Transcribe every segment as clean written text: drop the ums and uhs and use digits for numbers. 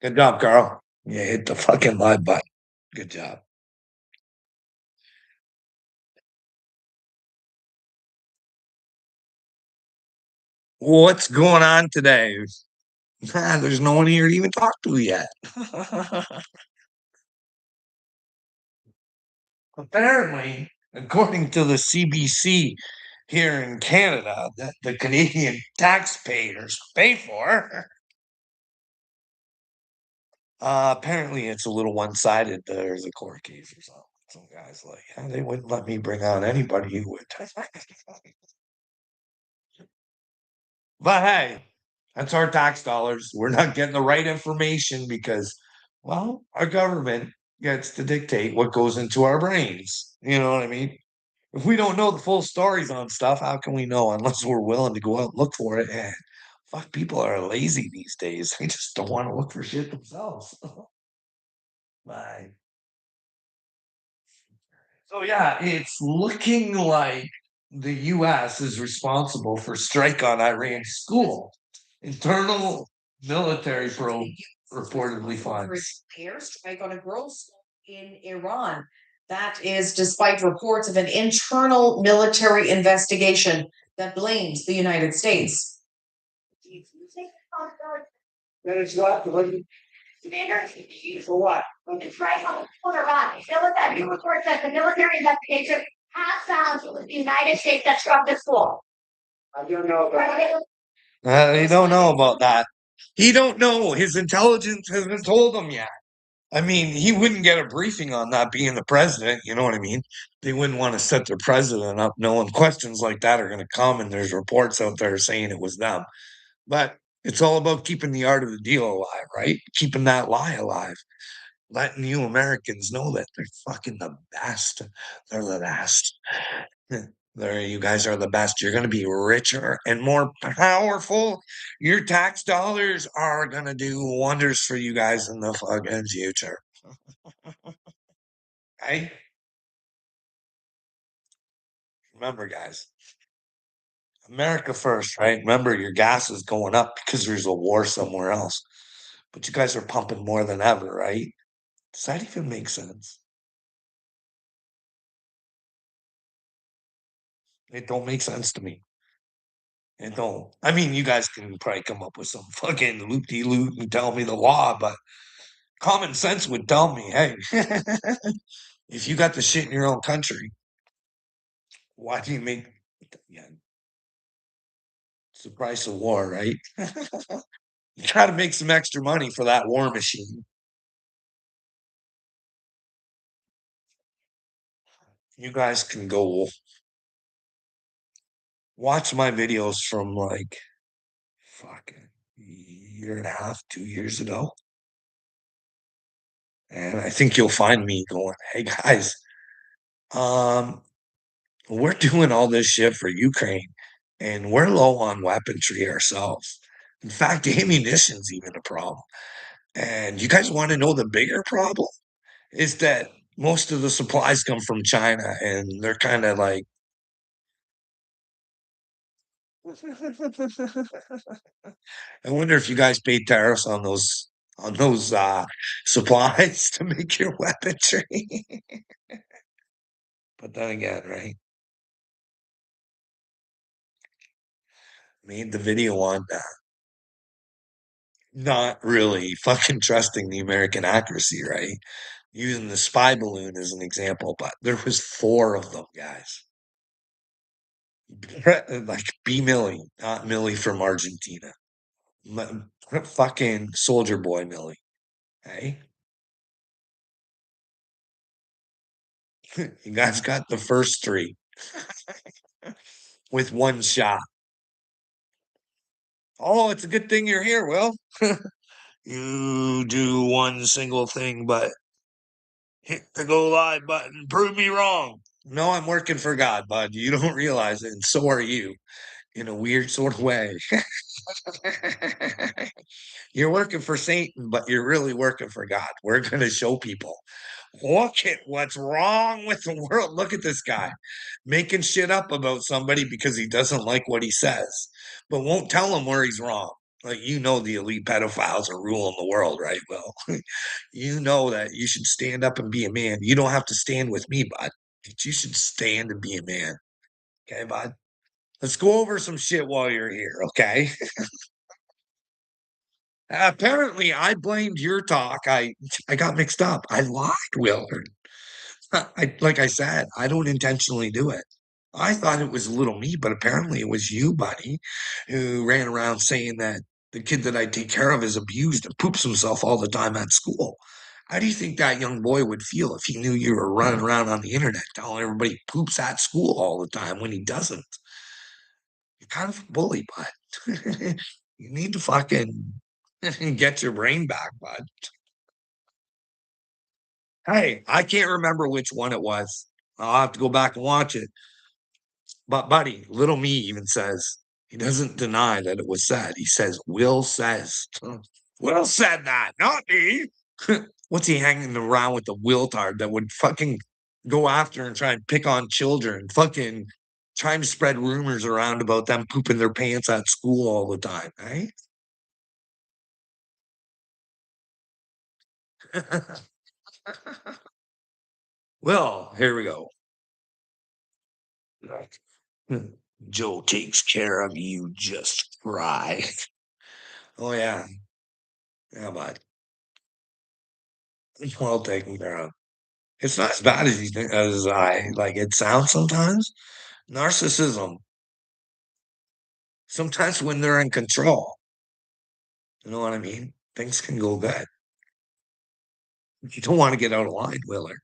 Good job, Carl. You hit the fucking live button. Good job. What's going on today? There's no one here to even talk to yet. Apparently, according to the CBC here in Canada, that the Canadian taxpayers pay for, apparently it's a little one-sided. There's a court case or something. Some guys like, yeah, they wouldn't let me bring on anybody who would. But hey, that's our tax dollars. We're not getting the right information because, well, our government gets to dictate what goes into our brains. You know what I mean? If we don't know the full stories on stuff, how can we know unless we're willing to go out and look for it? And fuck, people are lazy these days. They just don't want to look for shit themselves. Right. So yeah, it's looking like the US is responsible for strike on Iran school. Internal military probe reportedly finds. Airstrike on a girls' school in Iran. That is despite reports of an internal military investigation that blames the United States. Then it's not for what? It's right on the right. There was that new report that the military investigation has found it was the United States that struck the school. I don't know about it. He don't know about that. He don't know. His intelligence hasn't told him yet. I mean, he wouldn't get a briefing on that being the president. You know what I mean? They wouldn't want to set their president up knowing questions like that are going to come, and there's reports out there saying it was them. But it's all about keeping the art of the deal alive, right? Keeping that lie alive, letting you Americans know that they're fucking the best. They're the best. There, you guys are the best. You're going to be richer and more powerful. Your tax dollars are going to do wonders for you guys in the fucking future. Right? Remember, guys, America first, right? Remember, your gas is going up because there's a war somewhere else. But you guys are pumping more than ever, right? Does that even make sense? It don't make sense to me. It don't. I mean, you guys can probably come up with some fucking loop-de-loop and tell me the law, but common sense would tell me, hey, if you got the shit in your own country, why do you make yeah, it's the price of war, right? You try to make some extra money for that war machine. You guys can go watch my videos from like fucking year and a half, 2 years ago. And I think you'll find me going, hey guys, um, we're doing all this shit for Ukraine and we're low on weaponry ourselves. In fact, ammunition's even a problem. And you guys want to know the bigger problem is that most of the supplies come from China and they're kind of like I wonder if you guys paid tariffs on those supplies to make your weaponry. But then again, right? Made the video on not really fucking trusting the American accuracy, right? Using the spy balloon as an example, but there was four of them, guys. Like B. Millie, not Millie from Argentina. Fucking Soldier Boy Millie. Hey, you guys got the first three with one shot. Oh, it's a good thing you're here, Will. You do one single thing, but hit the go live button. Prove me wrong. No, I'm working for God, bud. You don't realize it, and so are you in a weird sort of way. You're working for Satan, but you're really working for God. We're going to show people. Look at what's wrong with the world. Look at this guy making shit up about somebody because he doesn't like what he says, but won't tell him where he's wrong. Like, you know, the elite pedophiles are ruling the world, right? Well, you know that you should stand up and be a man. You don't have to stand with me, bud. But you should stand and be a man. Okay, bud? Let's go over some shit while you're here, okay? Apparently, I blamed your talk. I got mixed up. I lied, Willard. Like I said, I don't intentionally do it. I thought it was little me, but apparently it was you, buddy, who ran around saying that the kid that I take care of is abused and poops himself all the time at school. How do you think that young boy would feel if he knew you were running around on the internet telling everybody he poops at school all the time when he doesn't? You're kind of a bully, bud. You need to fucking get your brain back, bud. Hey, I can't remember which one it was. I'll have to go back and watch it. But buddy, little me even says he doesn't deny that it was said. He says, Will says. Will said that, not me. What's he hanging around with the Wiltard that would fucking go after and try and pick on children, fucking trying to spread rumors around about them pooping their pants at school all the time, eh? Well, here we go. Joe takes care of you, just cry. Oh yeah, yeah, bud. It's well taken care of. It's not as bad as you think, as I like it sounds sometimes. Narcissism, sometimes when they're in control, you know what I mean? Things can go good. You don't want to get out of line, Willard.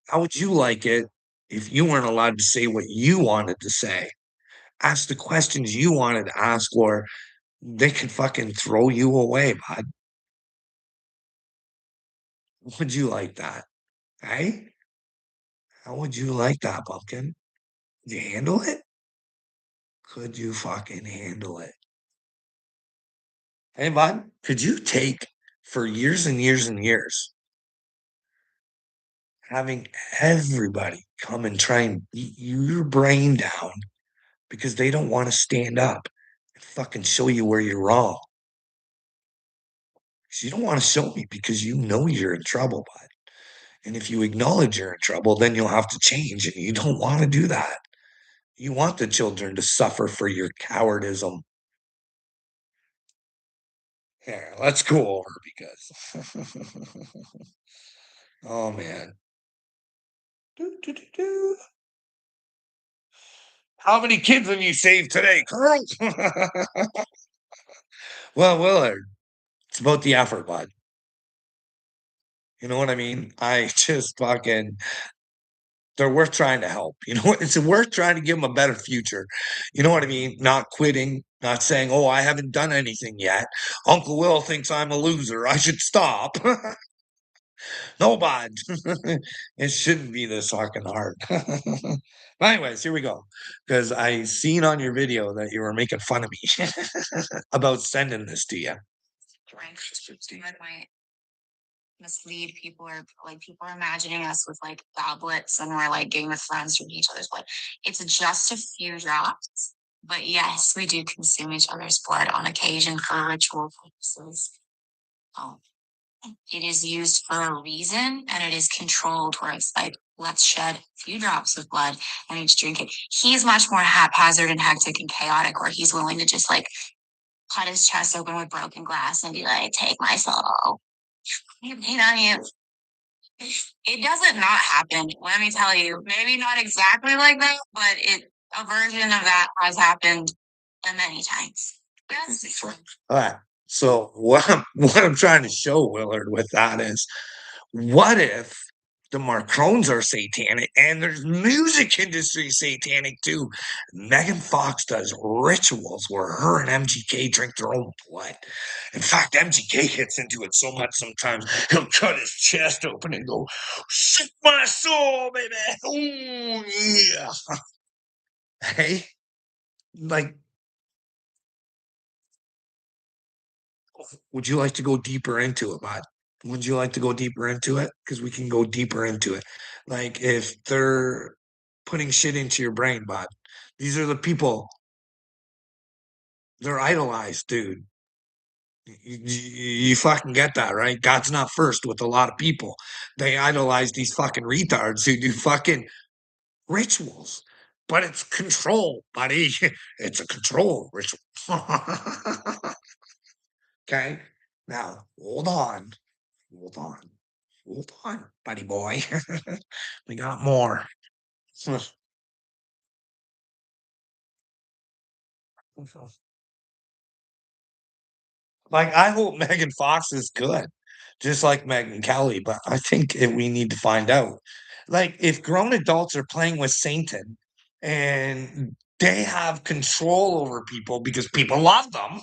How would you like it if you weren't allowed to say what you wanted to say? Ask the questions you wanted to ask, or they could fucking throw you away, bud. Would you like that? Hey? How would you like that, pumpkin? Could you handle it? Could you fucking handle it? Hey, bud, could you take for years and years and years having everybody come and try and beat your brain down because they don't want to stand up and fucking show you where you're wrong? 'Cause you don't want to show me because you know you're in trouble, bud. And if you acknowledge you're in trouble, then you'll have to change, and you don't want to do that. You want the children to suffer for your cowardism. Here, let's go over because oh man. Doo, doo, doo, doo. How many kids have you saved today, Carl? Well, Willard, it's about the effort, bud. You know what I mean? I just fucking they're worth trying to help. You know what? It's worth trying to give them a better future. You know what I mean? Not quitting, not saying, "Oh, I haven't done anything yet. Uncle Will thinks I'm a loser. I should stop." No, bud. It shouldn't be this fucking hard. But anyways, here we go. Because I seen on your video that you were making fun of me about sending this to you. Right. That might mislead people, or like people are imagining us with like goblets and we're like Game of Thrones from each other's blood. It's just a few drops, but yes, we do consume each other's blood on occasion for ritual purposes. Oh, it is used for a reason, and it is controlled where it's like, let's shed a few drops of blood and each drink it. He's much more haphazard and hectic and chaotic, where he's willing to just like cut his chest open with broken glass and be like, take my soul. You know, it doesn't not happen. Let me tell you, maybe not exactly like that, but a version of that has happened many times. Yes. All right. So what I'm trying to show Willard with that is, what if the Marcones are satanic and there's music industry satanic too? Megan Fox does rituals where her and MGK drink their own blood. In fact, MGK hits into it so much sometimes he'll cut his chest open and go, "Suck my soul, baby." Oh yeah. Hey, like, would you like to go deeper into it, bud? Would you like to go deeper into it? Because we can go deeper into it. Like, if they're putting shit into your brain, bud, these are the people, they're idolized, dude. You fucking get that, right? God's not first with a lot of people. They idolize these fucking retards who do fucking rituals, but it's control, buddy. It's a control ritual. Okay. Now, hold on, hold on, buddy boy. We got more. Like, I hope Megan Fox is good, just like Megan Kelly, but I think we need to find out. Like, if grown adults are playing with Satan and they have control over people because people love them,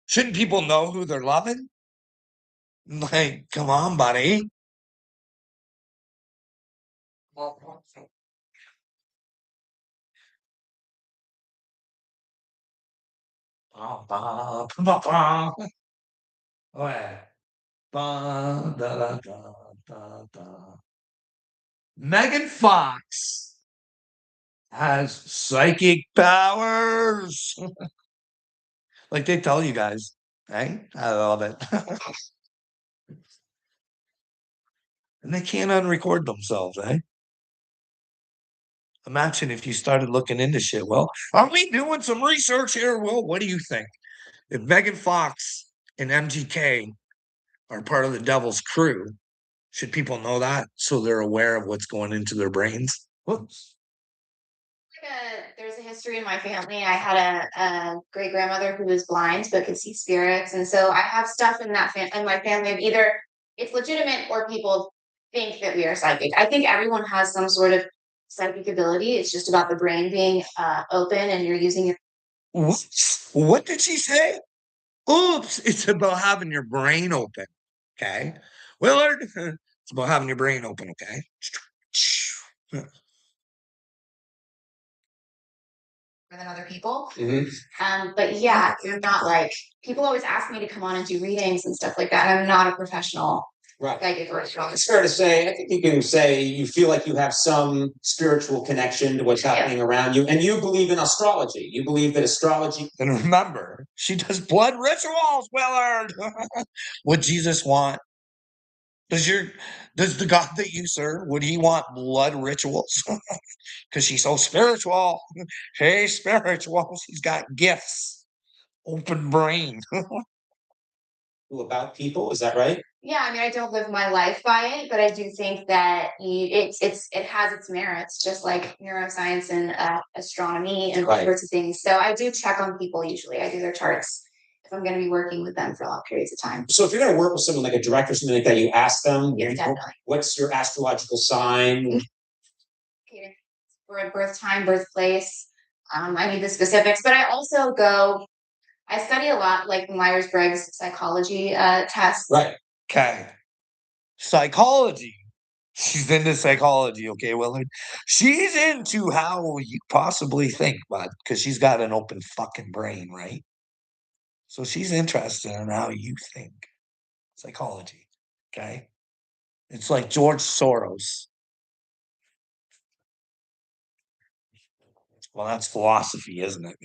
shouldn't people know who they're loving? Like, come on, buddy. Megan Fox has psychic powers. Like they tell you guys, right? I love it. And they can't unrecord themselves, eh? Imagine if you started looking into shit. Well, are we doing some research here? Well, what do you think? If Megan Fox and MGK are part of the devil's crew, should people know that so they're aware of what's going into their brains? Whoops. There's a history in my family. I had a great grandmother who was blind but could see spirits, and so I have stuff in that in my family of either it's legitimate or people think that we are psychic. I think everyone has some sort of psychic ability. It's just about the brain being open and you're using your. What did she say? Oops, it's about having your brain open. Okay. Willard, it's about having your brain open. Okay. Than other people. Mhm. But yeah, you're not like people always ask me to come on and do readings and stuff like that. I'm not a professional Right. psychic or astrologer. It's fair to say, I think you can say you feel like you have some spiritual connection to what's happening around you. And you believe in astrology. You believe that astrology. And remember, she does blood rituals, Willard. Would Jesus want? Does the God that you serve, would he want blood rituals? Because she's so spiritual. She's spiritual. She's got gifts. Open brain. About people, is that right? Yeah, I mean, I don't live my life by it, but I do think that it has its merits, just like neuroscience and astronomy and all Right. sorts of things. So I do check on people usually. I do their charts if I'm going to be working with them for long periods of time. So if you're going to work with someone like a director or something like that, you ask them, Yes, definitely. what's your astrological sign? For birth time, birthplace. I need the specifics, but I also I study a lot, like Myers-Briggs psychology tests. Right. Okay. Psychology. She's into psychology, okay, Willard? She's into how you possibly think, bud, because she's got an open fucking brain, right? So she's interested in how you think. Psychology. Okay. It's like George Soros. Well, that's philosophy, isn't it?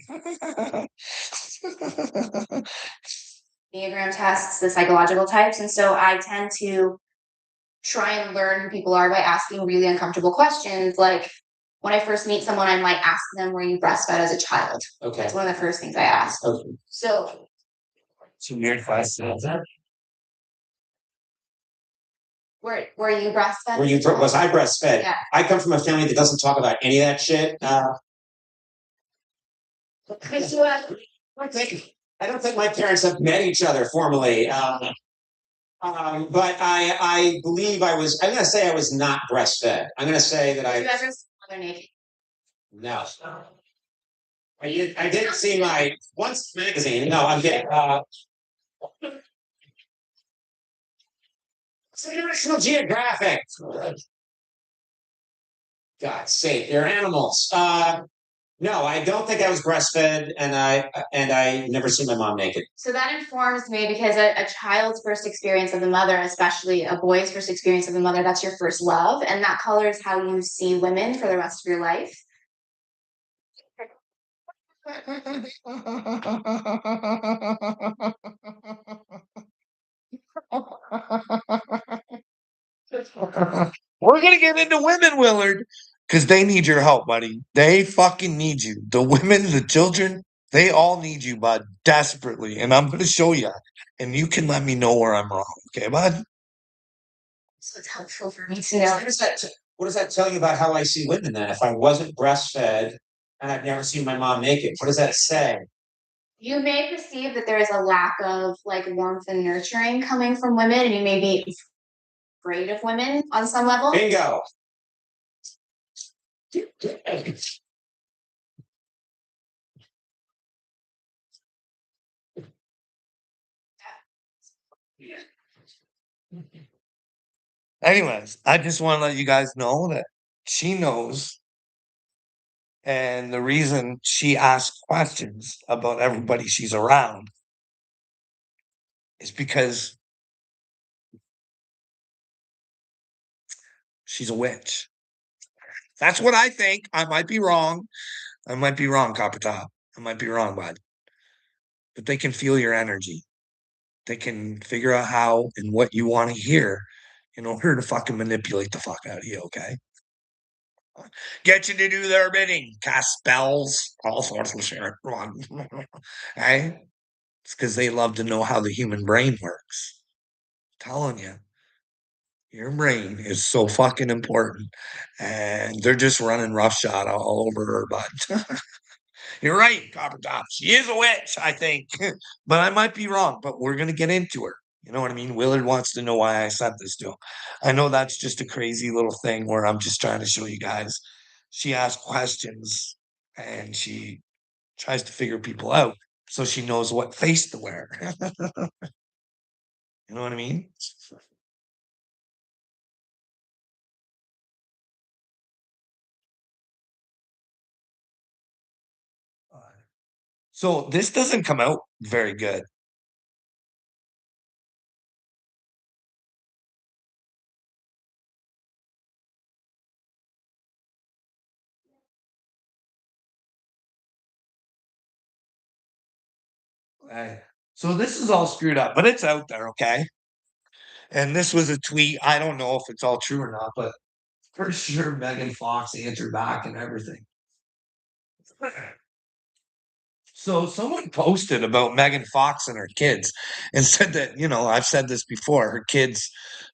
Enneagram tests, the psychological types, and so I tend to try and learn who people are by asking really uncomfortable questions. Like when I first meet someone, I might ask them, "Were you breastfed as a child?" Okay. That's one of the first things I ask. Okay. So It's a weird question. were you breastfed? Was I breastfed? Yeah. I come from a family that doesn't talk about any of that shit. I don't think my parents have met each other formally. But I believe I was. I'm going to say I was not breastfed. I'm going to say that Did you ever see mother naked? No. I did see my once magazine. No, I'm getting. It's National Geographic. God's sake, they're animals. No, I don't think I was breastfed, and I never seen my mom naked. So that informs me because a child's first experience of the mother, especially a boy's first experience of the mother, that's your first love, and that colors how you see women for the rest of your life. We're gonna get into women, Willard, because they need your help, buddy. They fucking need you. The women, the children, they all need you, bud, desperately. And I'm gonna show you, and you can let me know where I'm wrong, okay, bud? So it's helpful for me to know. What does that tell you about how I see women then? If I wasn't breastfed and I've never seen my mom naked, what does that say? You may perceive that there is a lack of like warmth and nurturing coming from women, and you may be afraid of women on some level. Bingo. Anyways, I just want to let you guys know that she knows. And the reason she asks questions about everybody she's around is because she's a witch. That's what I think. I might be wrong. I might be wrong, Copper Top. I might be wrong, bud. But they can feel your energy. They can figure out how and what you want to hear in order to fucking manipulate the fuck out of you, okay? Get you to do their bidding, cast spells, all sorts of shit. Hey? It's because they love to know how the human brain works. I'm telling you, your brain is so fucking important. And they're just running roughshod all over her butt. You're right, Copper Top. She is a witch, I think. But I might be wrong, but we're going to get into her. You know what I mean? Willard wants to know why I sent this to him. I know that's just a crazy little thing where I'm just trying to show you guys. She asks questions and she tries to figure people out so she knows what face to wear. You know what I mean? So this doesn't come out very good. So this is all screwed up, but it's out there, okay? And this was a tweet. I don't know if it's all true or not, but for sure Megan Fox answered back and everything. So someone posted about Megan Fox and her kids and said that, I've said this before, her kids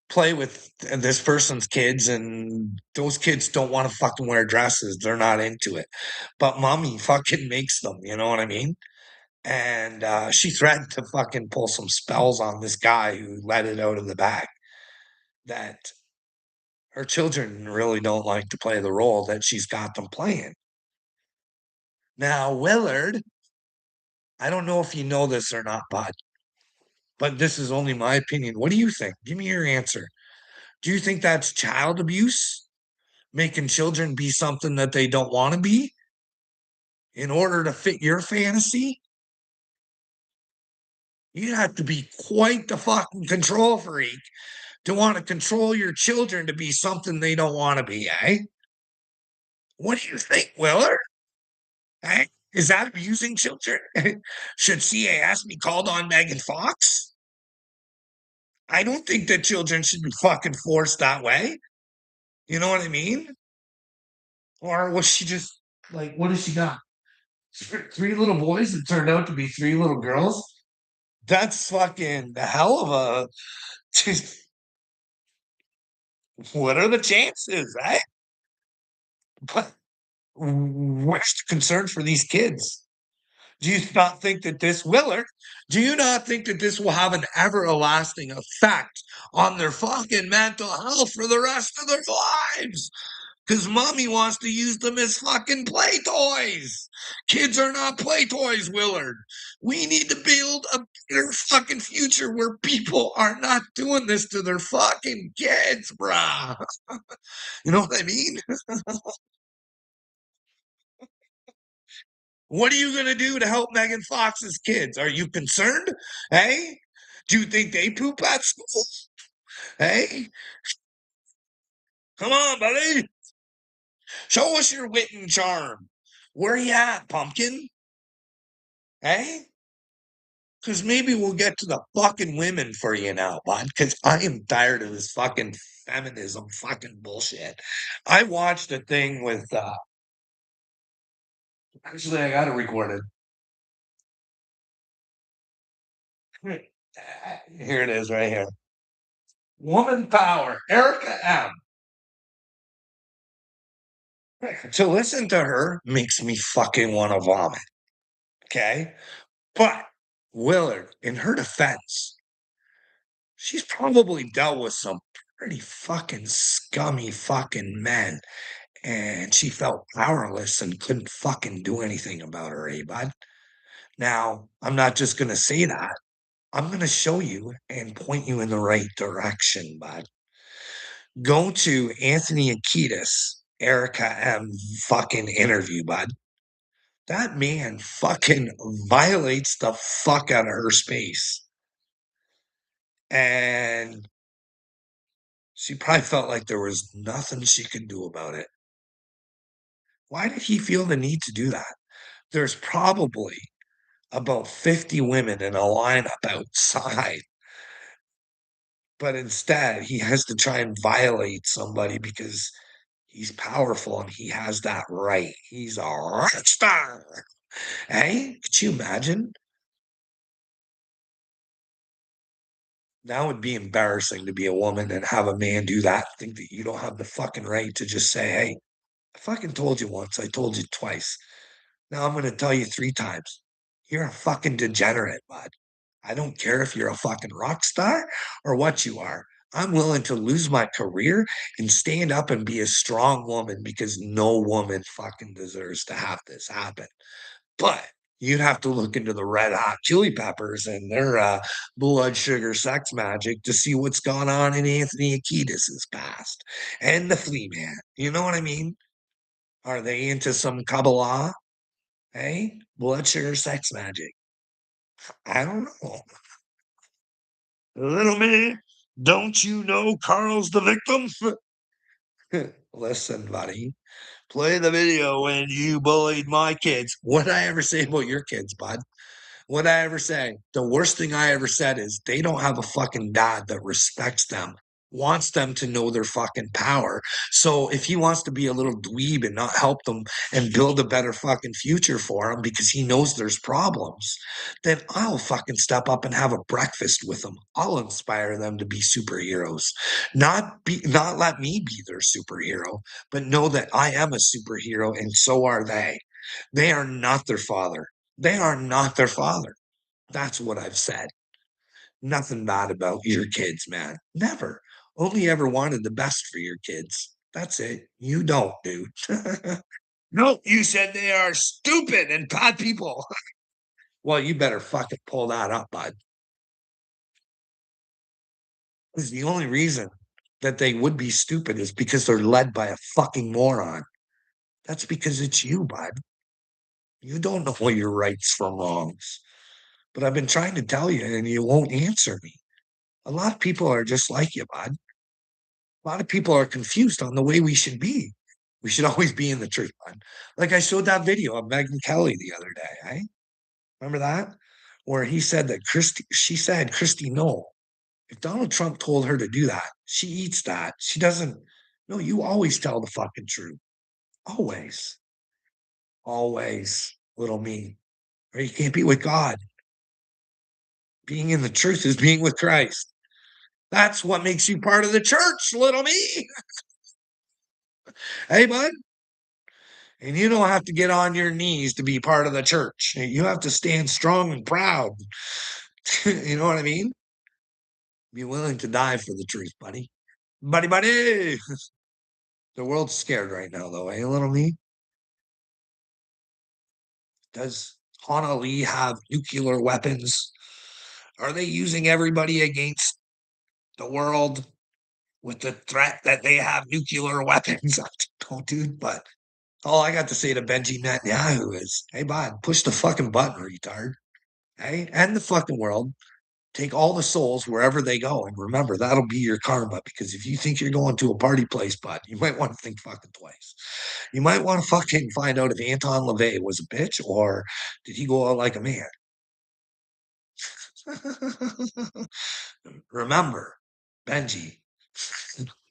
play with this person's kids and those kids don't want to fucking wear dresses. They're not into it. But mommy fucking makes them, you know what I mean? And she threatened to fucking pull some spells on this guy who let it out of the bag that her children really don't like to play the role that she's got them playing. Now, Willard, I don't know if you know this or not, bud, but this is only my opinion. What do you think? Give me your answer. Do you think that's child abuse? Making children be something that they don't want to be in order to fit your fantasy? You have to be quite the fucking control freak to want to control your children to be something they don't want to be, eh? What do you think, Willard? Eh? Is that abusing children? Should CAS be called on Megan Fox? I don't think that children should be fucking forced that way. You know what I mean? Or was she just like, what does she got? Three little boys that turned out to be three little girls? That's fucking the hell of a. What are the chances, right? But where's the concern for these kids? Do you not think that this, Willard, do you not think that this will have an everlasting effect on their fucking mental health for the rest of their lives? Because mommy wants to use them as fucking play toys. Kids are not play toys, Willard. We need to build a better fucking future where people are not doing this to their fucking kids, brah. You know what I mean? What are you going to do to help Megan Fox's kids? Are you concerned? Hey? Do you think they poop at school? Hey? Come on, buddy. Show us your wit and charm. Where you at, pumpkin? Hey? Because maybe we'll get to the fucking women for you now, bud. Because I am tired of this fucking feminism fucking bullshit. I watched a thing with actually I got it recorded. Here it is right here. Woman power, Erica M. To listen to her makes me fucking want to vomit. Okay. But Willard, in her defense, she's probably dealt with some pretty fucking scummy fucking men. And she felt powerless and couldn't fucking do anything about her, eh, bud? Now, I'm not just going to say that. I'm going to show you and point you in the right direction, bud. Go to Anthony Akitas, Erica M. fucking interview, bud. That man fucking violates the fuck out of her space. And she probably felt like there was nothing she could do about it. Why did he feel the need to do that? There's probably about 50 women in a lineup outside. But instead, he has to try and violate somebody because he's powerful and he has that right. He's a rock star. Hey, could you imagine? That would be embarrassing to be a woman and have a man do that. Think that you don't have the fucking right to just say, hey, I fucking told you once, I told you twice. Now I'm going to tell you 3 times. You're a fucking degenerate, bud. I don't care if you're a fucking rock star or what you are. I'm willing to lose my career and stand up and be a strong woman because no woman fucking deserves to have this happen. But you'd have to look into the Red Hot Chili Peppers and their blood sugar sex magic to see what's gone on in Anthony Kiedis's past and the Flea Man. You know what I mean? Are they into some Kabbalah? Hey, blood sugar sex magic. I don't know. Little man, don't you know Carl's the victim? Listen, buddy, play the video when you bullied my kids. What did I ever say about your kids, bud? What did I ever say? The worst thing I ever said is they don't have a fucking dad that respects them, wants them to know their fucking power. So if he wants to be a little dweeb and not help them and build a better fucking future for them because he knows there's problems, then I'll fucking step up and have a breakfast with them. I'll inspire them to be superheroes. Not let me be their superhero, but know that I am a superhero and so are they. They are not their father. They are not their father. That's what I've said. Nothing bad about your kids, man. Never. Only ever wanted the best for your kids. That's it. You don't, dude. No, you said they are stupid and bad people. Well, you better fucking pull that up, bud. Because the only reason that they would be stupid is because they're led by a fucking moron. That's because it's you, bud. You don't know what your rights from wrongs. But I've been trying to tell you and you won't answer me. A lot of people are just like you, bud. A lot of people are confused on the way we should be. We should always be in the truth, bud. Like I showed that video of Megyn Kelly the other day, eh? Remember that? Where he said that she said, Christy, no. If Donald Trump told her to do that, she eats that. She doesn't. No, you always tell the fucking truth. Always. Always, little me. Or you can't be with God. Being in the truth is being with Christ. That's what makes you part of the church, little me. Hey, bud. And you don't have to get on your knees to be part of the church. You have to stand strong and proud. You know what I mean? Be willing to die for the truth, buddy. Buddy. The world's scared right now, though, eh, little me? Does Honolulu have nuclear weapons? Are they using everybody against the world with the threat that they have nuclear weapons? I don't, dude, but all I got to say to Benji Netanyahu is, hey, bud, push the fucking button, retard. Hey, and the fucking world. Take all the souls wherever they go. And remember, that'll be your karma. Because if you think you're going to a party place, bud, you might want to think fucking twice. You might want to fucking find out if Anton LaVey was a bitch or did he go out like a man? Remember, Benji,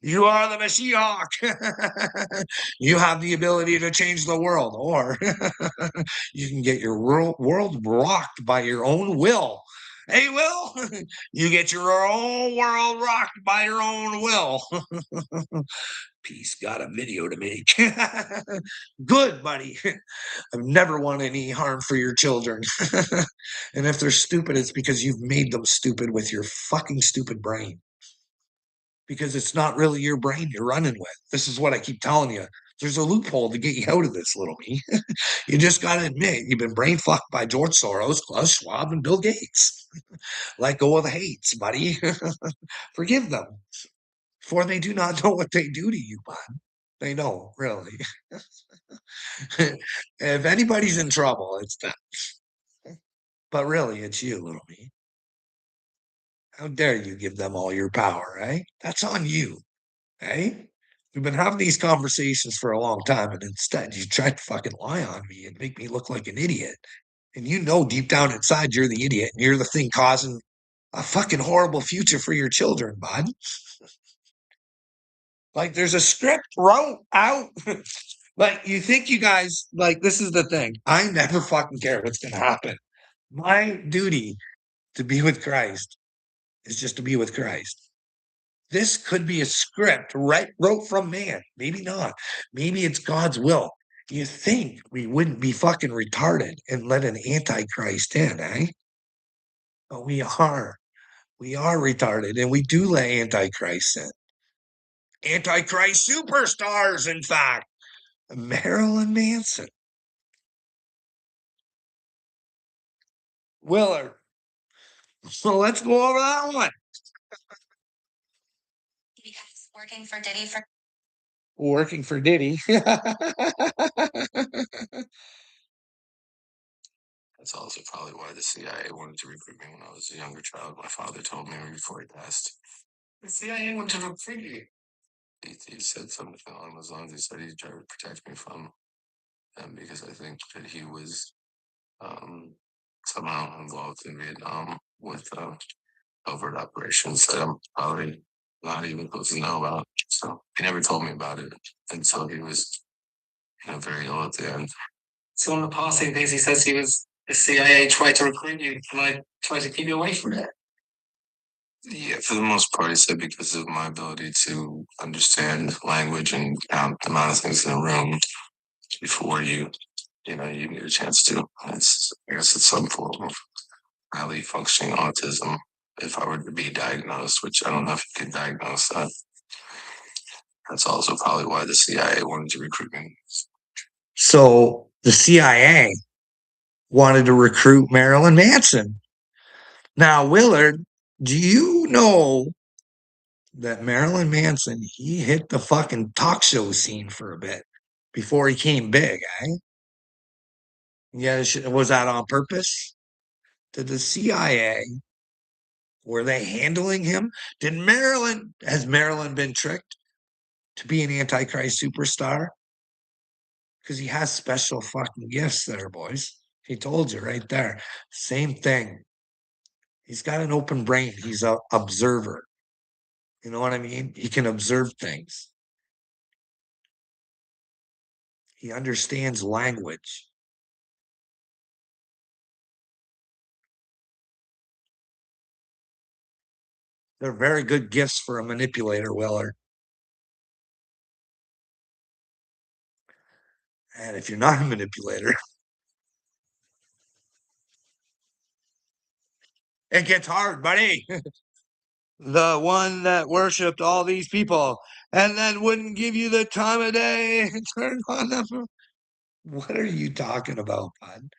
you are the Mashiach. You have the ability to change the world, or you can get your world rocked by your own will. Hey, Will, you get your own world rocked by your own will. Peace, got a video to make. Good, buddy. I've never wanted any harm for your children. And if they're stupid, it's because you've made them stupid with your fucking stupid brain. Because it's not really your brain you're running with. This is what I keep telling you. There's a loophole to get you out of this, little me. You just got to admit you've been brain fucked by George Soros, Klaus Schwab, and Bill Gates. Let go of the hates, buddy. Forgive them, for they do not know what they do to you, bud. They don't, really. If anybody's in trouble, it's them. But really, it's you, little me. How dare you give them all your power, eh? That's on you, eh? We've been having these conversations for a long time, and instead you tried to fucking lie on me and make me look like an idiot. And you know deep down inside you're the idiot, and you're the thing causing a fucking horrible future for your children, bud. Like there's a script wrote out. Like you think you guys like this is the thing. I never fucking care what's gonna happen. My duty to be with Christ is just to be with Christ. This could be a script wrote from man. Maybe not. Maybe it's God's will. You think we wouldn't be fucking retarded and let an antichrist in, eh? But we are. We are retarded and we do let antichrists in. Antichrist superstars, in fact. Marilyn Manson. Willard. So let's go over that one. Because working for Diddy for Working for Diddy. That's also probably why the CIA wanted to recruit me when I was a younger child. My father told me before he passed. The CIA wanted to recruit you. He said something along those lines. He said he'd try to protect me from them because I think that he was somehow involved in Vietnam with covert operations that I'm probably not even supposed to know about. So he never told me about it until he was, very ill at the end. So in the passing days, he says he was the CIA tried to recruit you, and I tried to keep you away from it. Yeah, for the most part, he said because of my ability to understand language and count the amount of things in a room before you get a chance to. I guess it's some form of highly functioning autism. If I were to be diagnosed, which I don't know if you can diagnose that. That's also probably why the CIA wanted to recruit me. So the CIA wanted to recruit Marilyn Manson. Now, Willard, do you know that Marilyn Manson, he hit the fucking talk show scene for a bit before he came big, eh? Yeah, was that on purpose? Did the CIA, were they handling him? Has Marilyn been tricked to be an Antichrist superstar? Because he has special fucking gifts there, boys. He told you right there. Same thing. He's got an open brain. He's an observer. You know what I mean? He can observe things. He understands language. They're very good gifts for a manipulator, Willard. And if you're not a manipulator, it gets hard, buddy. The one that worshipped all these people and then wouldn't give you the time of day and turn on them. What are you talking about, bud?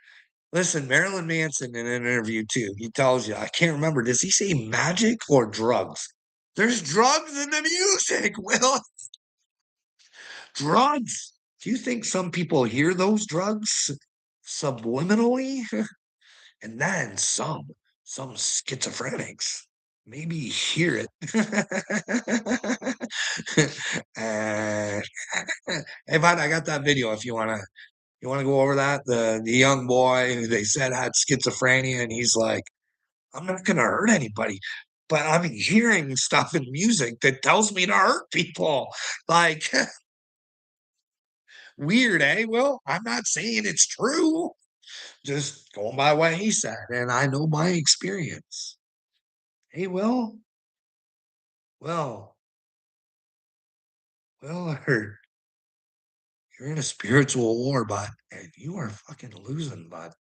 Listen, Marilyn Manson in an interview too, he tells you, I can't remember, does he say magic or drugs? There's drugs in the music, Will. Drugs. Do you think some people hear those drugs subliminally? And then some schizophrenics maybe hear it. uh, hey, bud, I got that video if you wanna go over that. The young boy who they said had schizophrenia, and he's like, I'm not gonna hurt anybody. But I'm hearing stuff in music that tells me to hurt people. Like, weird, eh? Well, I'm not saying it's true. Just going by what he said, and I know my experience. Hey, well, I heard you're in a spiritual war, bud, and you are fucking losing, bud.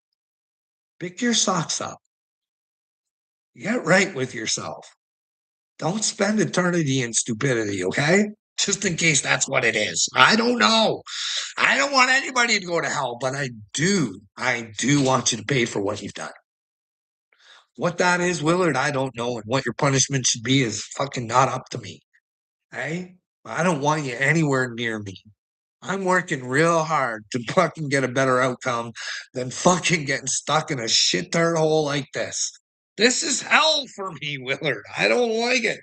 Pick your socks up. Get right with yourself. Don't spend eternity in stupidity, okay? Just in case that's what it is. I don't know. I don't want anybody to go to hell, but I do want you to pay for what you've done. What that is, Willard, I don't know. And what your punishment should be is fucking not up to me. Hey? I don't want you anywhere near me. I'm working real hard to fucking get a better outcome than fucking getting stuck in a shit dirt hole like this. This is hell for me, Willard. I don't like it.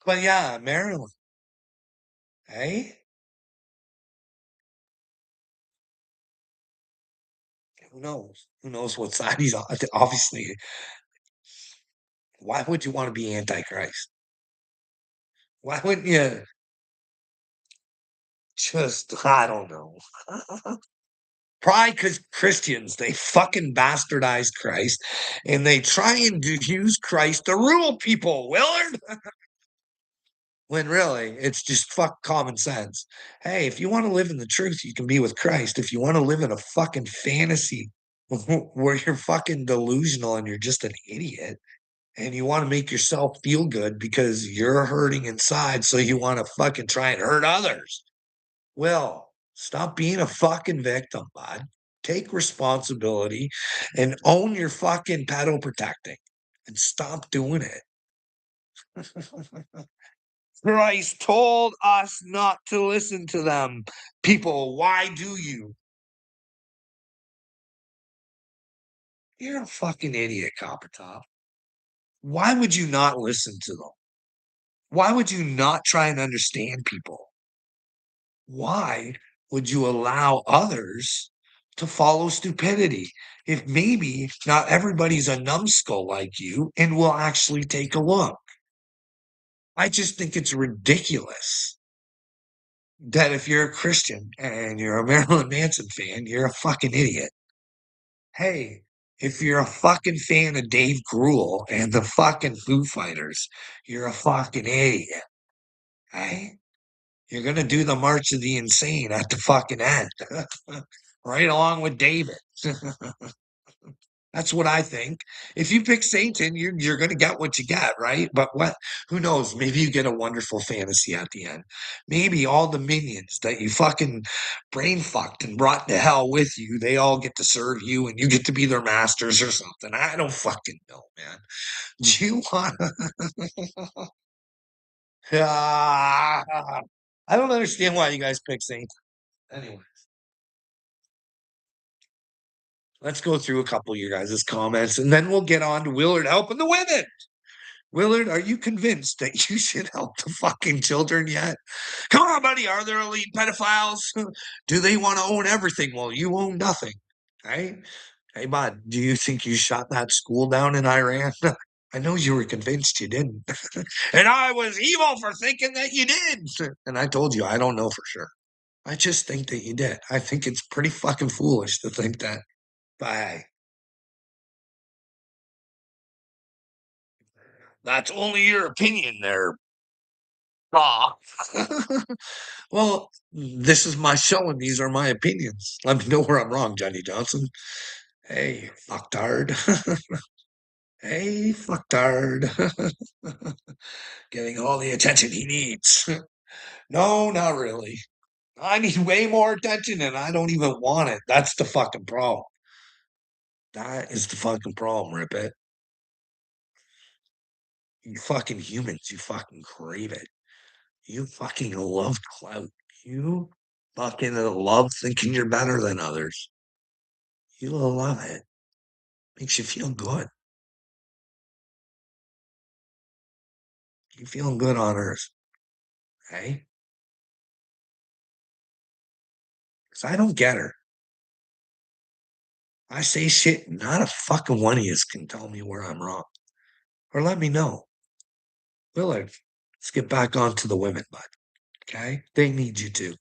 But yeah, Maryland. Hey? Who knows? Who knows what side he's on? Obviously, why would you want to be Antichrist? Why wouldn't you just, I don't know. Probably because Christians, they fucking bastardized Christ and they try and use Christ to rule people, Willard. When really, it's just fuck common sense. Hey, if you want to live in the truth, you can be with Christ. If you want to live in a fucking fantasy where you're fucking delusional and you're just an idiot and you want to make yourself feel good because you're hurting inside, so you want to fucking try and hurt others. Well, stop being a fucking victim, bud. Take responsibility and own your fucking pedo protecting and stop doing it. Christ told us not to listen to them. People, why do you? You're a fucking idiot, Coppertop. Why would you not listen to them? Why would you not try and understand people? Why would you allow others to follow stupidity if maybe not everybody's a numbskull like you and will actually take a look? I just think it's ridiculous that if you're a Christian and you're a Marilyn Manson fan, you're a fucking idiot. Hey, if you're a fucking fan of Dave Grohl and the fucking Foo Fighters, you're a fucking idiot. Hey? You're gonna do the March of the Insane at the fucking end. Right along with David. That's what I think. If you pick Satan, you're gonna get what you get, right? But what who knows? Maybe you get a wonderful fantasy at the end. Maybe all the minions that you fucking brain fucked and brought to hell with you, they all get to serve you and you get to be their masters or something. I don't fucking know, man. Do you want I don't understand why you guys pick Satan. Anyway. Let's go through a couple of your guys' comments and then we'll get on to Willard helping the women. Willard, are you convinced that you should help the fucking children yet? Come on, buddy. Are there elite pedophiles? Do they want to own everything while you own nothing? Hey, hey, bud, do you think you shot that school down in Iran? I know you were convinced you didn't. And I was evil for thinking that you did. And I told you, I don't know for sure. I just think that you did. I think it's pretty fucking foolish to think that. Bye. That's only your opinion there, Bob. Well, this is my show and these are my opinions. Let me know where I'm wrong, Johnny Johnson. Hey, fucktard. Hey, fucktard. Getting all the attention he needs. No, not really. I need way more attention and I don't even want it. That's the fucking problem. That is the fucking problem, Rip It. You fucking humans, you fucking crave it. You fucking love clout. You fucking love thinking you're better than others. You love it. Makes you feel good. You feeling good on earth. Hey? Because I don't get her. I say shit, not a fucking one of you can tell me where I'm wrong. Or let me know. Willard, let's get back onto the women, bud. Okay? They need you too.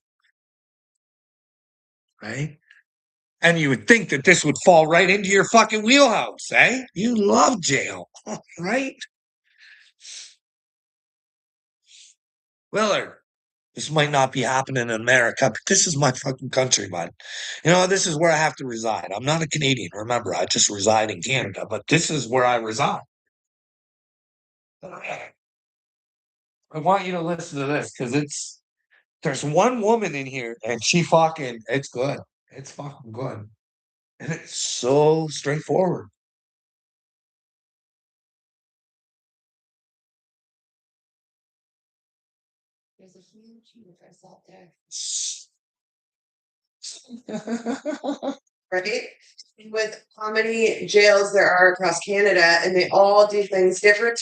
Right? And you would think that this would fall right into your fucking wheelhouse, eh? You love jail, right? Willard, this might not be happening in America, but this is my fucking country, bud. You know, this is where I have to reside. I'm not a Canadian, remember, I just reside in Canada, but this is where I reside. I want you to listen to this because there's one woman in here and it's good. It's fucking good. And it's so straightforward. There's a huge universe out there. Right? With how many jails there are across Canada and they all do things different.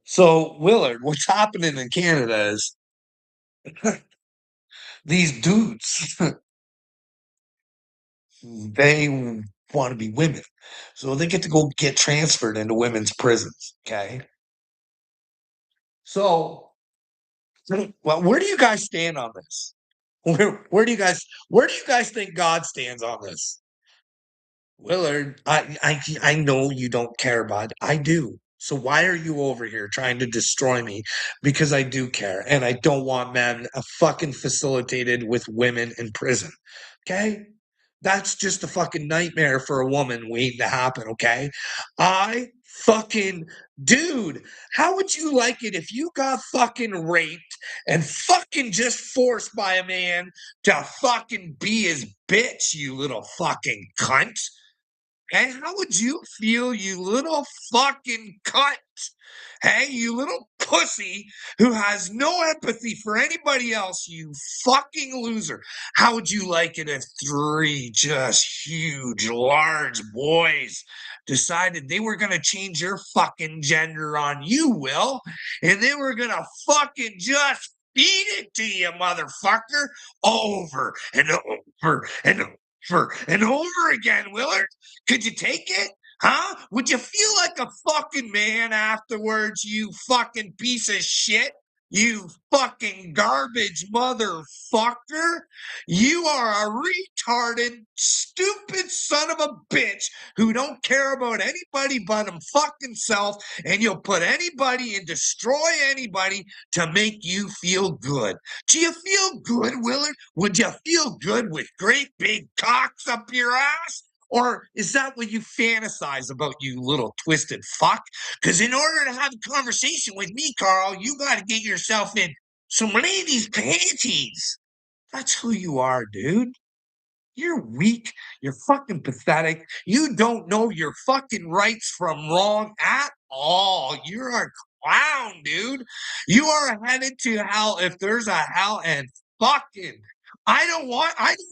So, Willard, what's happening in Canada is these dudes, they want to be women. So they get to go get transferred into women's prisons. Okay. So, well, where do you guys stand on this? Where do you guys think God stands on this? Willard, I know you don't care, bud. I do. So why are you over here trying to destroy me? Because I do care, and I don't want men fucking facilitated with women in prison. Okay? That's just a fucking nightmare for a woman waiting to happen, okay? I fucking dude, how would you like it if you got fucking raped and fucking just forced by a man to fucking be his bitch, you little fucking cunt? Hey, how would you feel, you little fucking cunt? Hey, you little pussy who has no empathy for anybody else, you fucking loser. How would you like it if three just huge, large boys decided they were going to change your fucking gender on you, Will, and they were going to fucking just feed it to you, motherfucker, over and over and over and over again, Willard? Could you take it? Huh? Would you feel like a fucking man afterwards, you fucking piece of shit? You fucking garbage motherfucker. You are a retarded, stupid son of a bitch who don't care about anybody but him fucking self, and you'll put anybody and destroy anybody to make you feel good. Do you feel good, Willard? Would you feel good with great big cocks up your ass? Or is that what you fantasize about, you little twisted fuck? Because in order to have a conversation with me, Carl, you got to get yourself in some ladies' panties. That's who you are, dude. You're weak. You're fucking pathetic. You don't know your fucking rights from wrong at all. You're a clown, dude. You are headed to hell if there's a hell, and fucking I don't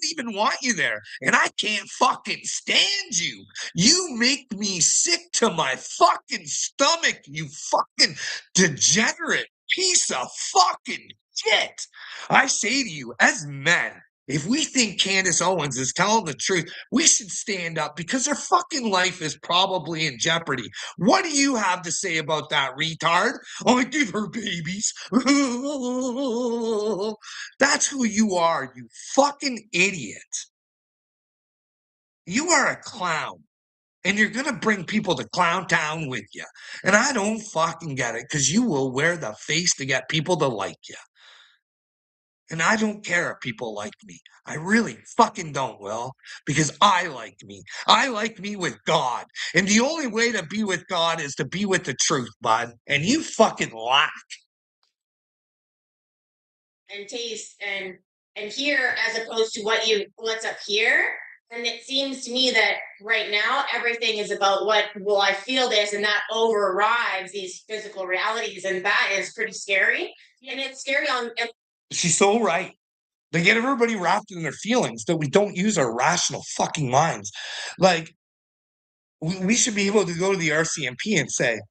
even want you there. And I can't fucking stand you. You make me sick to my fucking stomach, you fucking degenerate piece of fucking shit. I say to you, as men, if we think Candace Owens is telling the truth, we should stand up because her fucking life is probably in jeopardy. What do you have to say about that, retard? I give her babies. That's who you are, you fucking idiot. You are a clown. And you're going to bring people to Clown Town with you. And I don't fucking get it because you will wear the face to get people to like you. And I don't care if people like me. I really fucking don't, Will, because I like me. I like me with God. And the only way to be with God is to be with the truth, bud. And you fucking lack. And taste and hear as opposed to what's up here. And it seems to me that right now everything is about what will I feel this, and that overrides these physical realities, and that is pretty scary. And it's scary on. She's so right. They get everybody wrapped in their feelings that we don't use our rational fucking minds. Like, we should be able to go to the RCMP and say,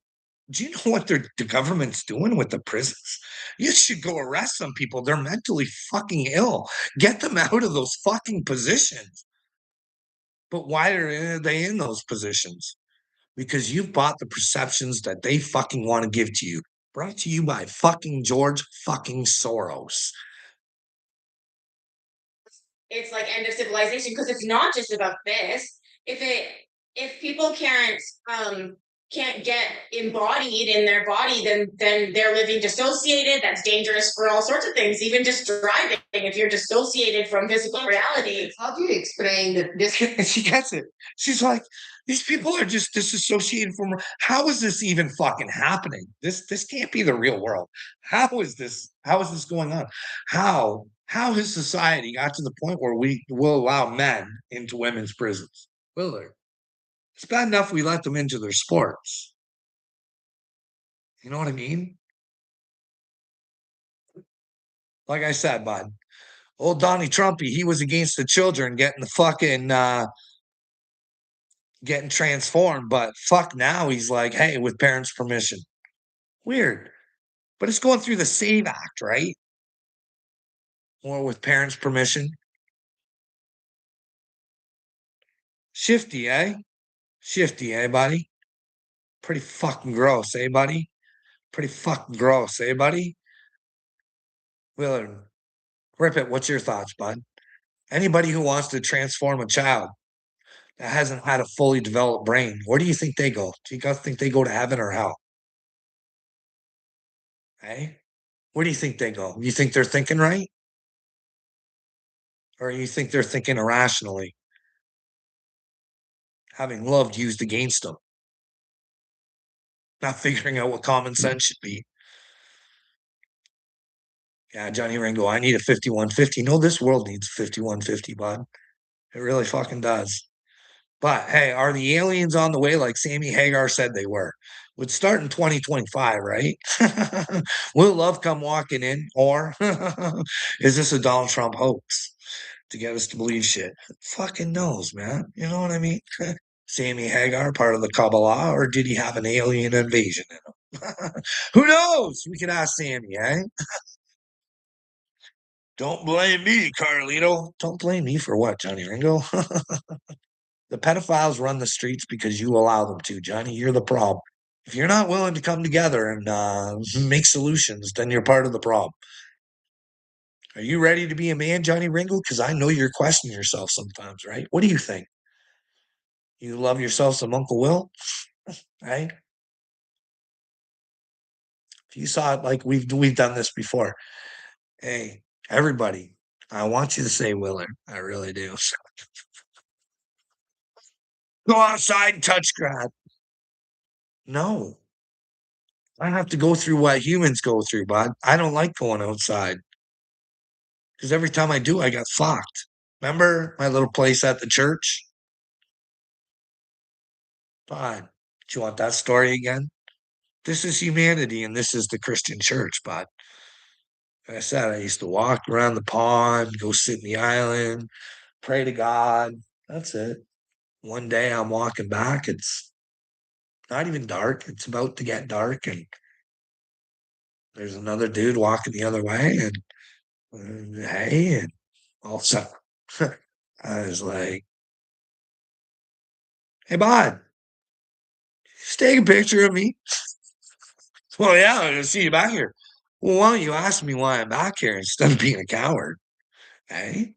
Do you know what the government's doing with the prisons? You should go arrest some people. They're mentally fucking ill. Get them out of those fucking positions. But why are they in those positions? Because you've bought the perceptions that they fucking want to give to you. Brought to you by fucking George fucking Soros. It's like end of civilization because it's not just about this. If people can't get embodied in their body, then they're living dissociated. That's dangerous for all sorts of things, even just driving. If you're dissociated from physical reality, How do you explain that this? She gets it. She's like, these people are just disassociated from. How is this even fucking happening? This can't be the real world. How is this? How is this going on? How has society got to the point where we will allow men into women's prisons? Will there? It's bad enough we let them into their sports. You know what I mean? Like I said, bud, old Donnie Trumpy, he was against the children getting the fucking getting transformed, but fuck now he's like, hey, with parents' permission. Weird. But it's going through the SAVE Act, right? Or with parents' permission. Shifty, eh? Shifty, eh, buddy? Pretty fucking gross, eh, buddy? Pretty fucking gross, eh, buddy? Willard, Rip it, what's your thoughts, bud? Anybody who wants to transform a child that hasn't had a fully developed brain, where do you think they go? Do you guys think they go to heaven or hell? Hey? Where do you think they go? You think they're thinking right? Or you think they're thinking irrationally? Having loved used against them. Not figuring out what common sense should be. Yeah, Johnny Ringo, I need a 5150. No, this world needs 5150, bud. It really fucking does. But hey, are the aliens on the way like Sammy Hagar said they were? Would start in 2025, right? Will love come walking in? Or is this a Donald Trump hoax to get us to believe shit? Fucking knows, man. You know what I mean? Sammy Hagar, part of the Kabbalah, or did he have an alien invasion in him? Who knows? We could ask Sammy, eh? Don't blame me, Carlito. Don't blame me for what, Johnny Ringo? The pedophiles run the streets because you allow them to, Johnny. You're the problem. If you're not willing to come together and make solutions, then you're part of the problem. Are you ready to be a man, Johnny Ringo? Because I know you're questioning yourself sometimes, right? What do you think? You love yourself some Uncle Will, right? If you saw it like we've done this before. Hey, everybody, I want you to say Willard. I really do. Go outside and touch grass. No, I have to go through what humans go through, bud. I don't like going outside because every time I do, I get fucked. Remember my little place at the church? Fine. Do you want that story again? This is humanity and this is the Christian church, bud. Like I said, I used to walk around the pond, go sit in the island, pray to God. That's it. One day I'm walking back. It's not even dark. It's about to get dark. And there's another dude walking the other way. And hey, and all of a sudden, I was like, hey, bud, just take a picture of me. Well, yeah, I'm going to see you back here. Well, why don't you ask me why I'm back here instead of being a coward? Hey,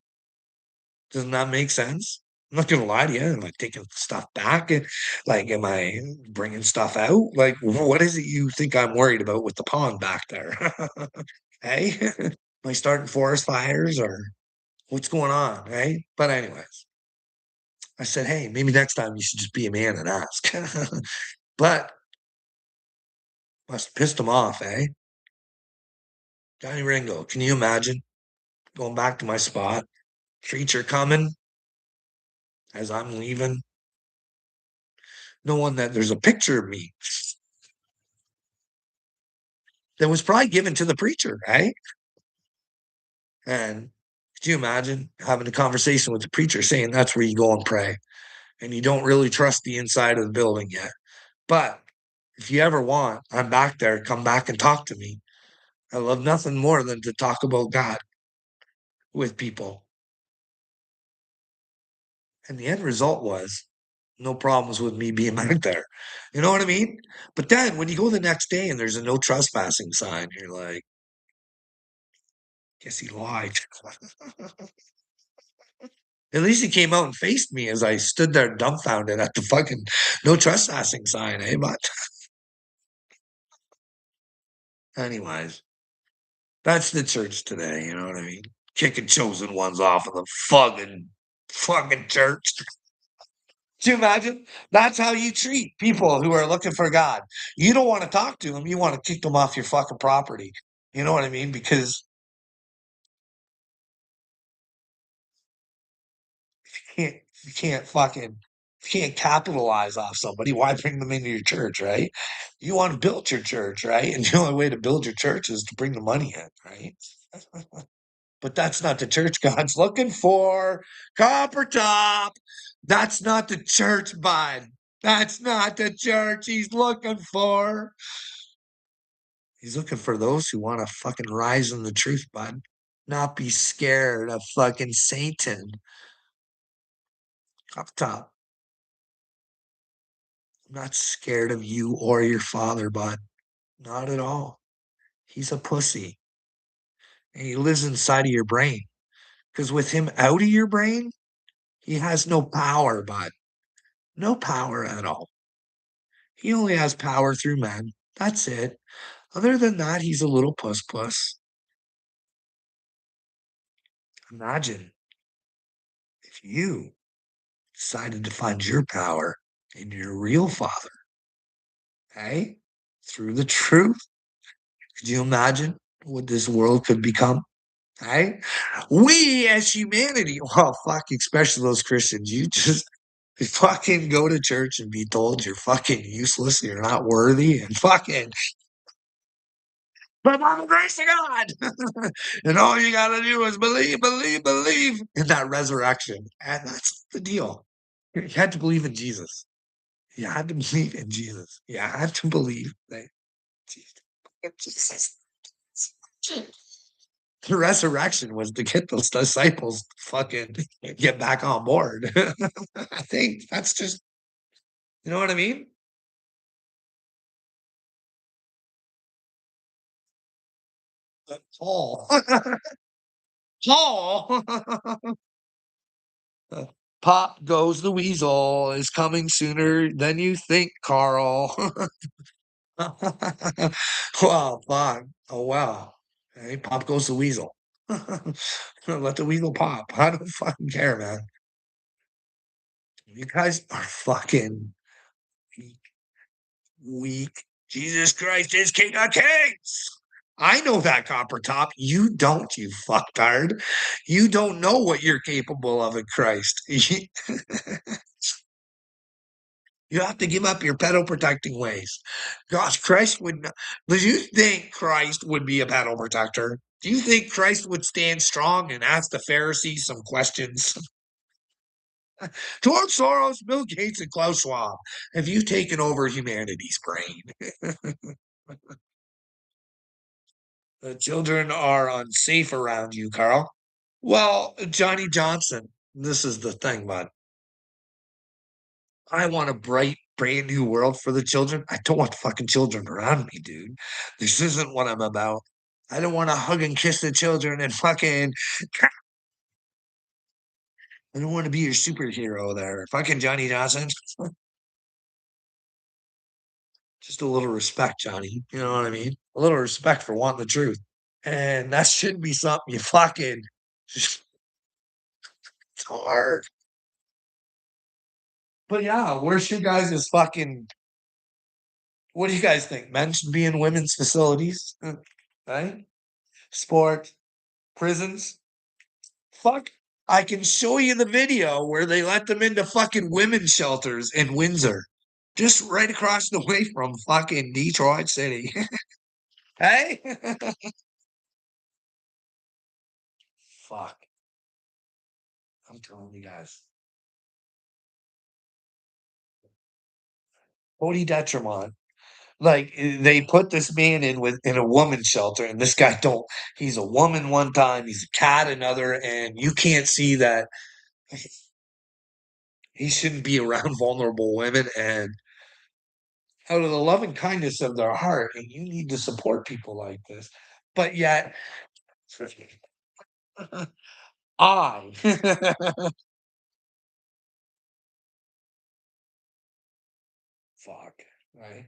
doesn't that make sense? I'm not gonna lie to you. Am I taking stuff back? And like, am I bringing stuff out? Like, what is it you think I'm worried about with the pond back there? Hey, am I starting forest fires or what's going on? Hey, but anyways, I said, hey, maybe next time you should just be a man and ask. But must have pissed him off, eh? Johnny Ringo, can you imagine going back to my spot? Preacher coming as I'm leaving, knowing that there's a picture of me that was probably given to the preacher, right? And could you imagine having a conversation with the preacher saying that's where you go and pray, and you don't really trust the inside of the building yet, but If you ever want, I'm back there. Come back and talk to me. I love nothing more than to talk about God with people. And the end result was no problems with me being back there. You know what I mean? But then when you go the next day and there's a no trespassing sign, you're like, guess he lied. At least he came out and faced me as I stood there dumbfounded at the fucking no trespassing sign, eh? But anyways, that's the church today, you know what I mean? Kicking chosen ones off of the fucking church. Do you imagine? That's how you treat people who are looking for God. You don't want to talk to them. You want to kick them off your fucking property. You know what I mean? Because you can't fucking you can't capitalize off somebody. Why bring them into your church, right? You want to build your church, right? And the only way to build your church is to bring the money in, right? But that's not the church God's looking for. Copper top. That's not the church, bud. That's not the church he's looking for. He's looking for those who want to fucking rise in the truth, bud. Not be scared of fucking Satan. Up top. I'm not scared of you or your father, bud. Not at all. He's a pussy. And he lives inside of your brain. Because with him out of your brain, he has no power, bud. No power at all. He only has power through men. That's it. Other than that, he's a little puss puss. Imagine if you decided to find your power in your real father, hey? Through the truth. Could you imagine what this world could become? Hey? We as humanity, well, fuck, especially those Christians, you just fucking go to church and be told you're fucking useless, you're not worthy, and fucking but by the grace of God. And all you got to do is believe, believe, believe in that resurrection. And that's the deal. You had to believe in Jesus. You had to believe in Jesus. You had to believe that Jesus. The resurrection was to get those disciples to fucking get back on board. I think that's just, you know what I mean? Paul. Paul. Pop goes the weasel is coming sooner than you think, Carl. Wow, fuck. Oh, wow. Hey, pop goes the weasel. Let the weasel pop. I don't fucking care, man. You guys are fucking weak. Weak. Jesus Christ is King of Kings. I know that, Copper Top. You don't, you fucktard. You don't know what you're capable of in Christ. You have to give up your pedo protecting ways. Gosh, Christ would not. Do you think Christ would be a pedo protector? Do you think Christ would stand strong and ask the Pharisees some questions? George Soros, Bill Gates, and Klaus Schwab, have you taken over humanity's brain? The children are unsafe around you, Carl. Well, Johnny Johnson, this is the thing, bud. I want a bright, brand new world for the children. I don't want fucking children around me, dude. This isn't what I'm about. I don't want to hug and kiss the children and fucking. I don't want to be your superhero there. Fucking Johnny Johnson. Just a little respect, Johnny. You know what I mean? A little respect for wanting the truth. And that shouldn't be something you fucking. It's hard. But yeah, where's you guys is fucking. What do you guys think? Men should be in women's facilities, right? Sport, prisons. Fuck. I can show you the video where they let them into fucking women's shelters in Windsor, just right across the way from fucking Detroit City. Hey? Fuck. I'm telling you guys. Cody Detremont Like they put this man in a woman's shelter, and this guy don't. He's a woman one time, he's a cat another, and you can't see that he shouldn't be around vulnerable women. And out of the loving kindness of their heart, and you need to support people like this. But yet, I fuck right.